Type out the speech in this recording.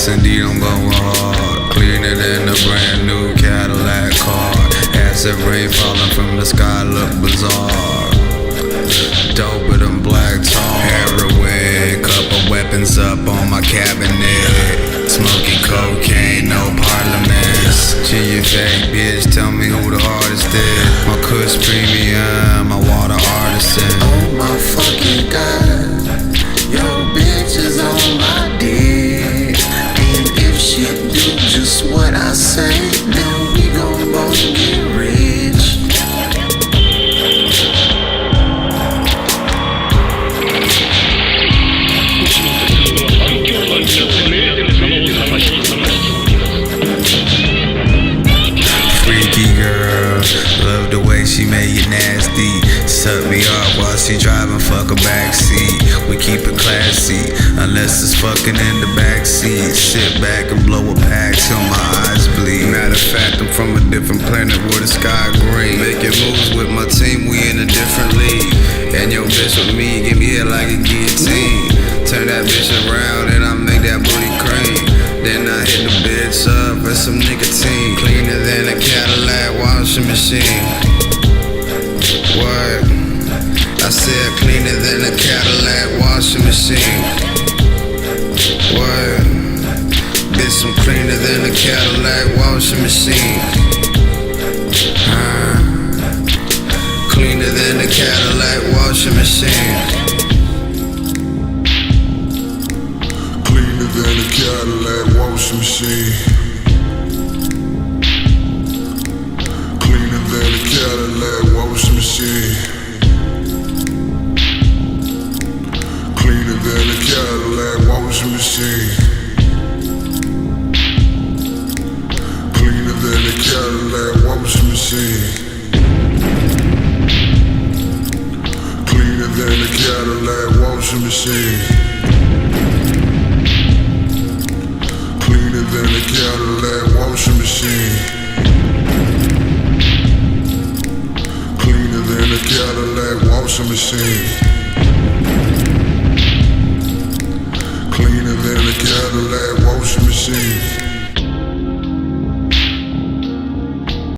Yes, indeed, I'm going hard. Cleaner than a brand new Cadalac car. Acid rain falling from the sky, look bizarre. Doper than black tar. Heroin, couple weapons up on my cabinet. Smoking cocaine, no parliaments. G, you fake bitch, tell me who the hardest is. My Kush premium, my water artisan. Oh my fucking God, your bitch is on my dick. And if she do just what I say, then we gon' both get rich. Freaky girl, love the way she made it nasty. Suck me up while she driving, fuck a backseat. We keep it classy, unless it's fucking in the backseat. Sit back and blow a pack till my eyes bleed. Matter of fact, I'm from a different planet where the sky green. Making moves with my team, we in a different league. And your bitch with me, give me head like a guillotine. Turn that bitch around and I make that booty cream. Then I hit the bitch up with some nicotine. Cleaner than a Cadalac washing machine. What? I said cleaner than a Cadalac washing machine. What? Bitch, I'm cleaner than a Cadalac washing machine. Cleaner than a Cadalac washing machine. Cleaner than a Cadalac washing machine. Cleaner than a Cadalac washing machine. Cleaner than a Cadalac washing machine. Cleaner than a Cadalac washing machine. Cleaner than a Cadalac washing machine. Cleaner than a Cadalac washing machine. Cleaner than a Cadalac washing machine. Cleaner than a Cadalac washing machine.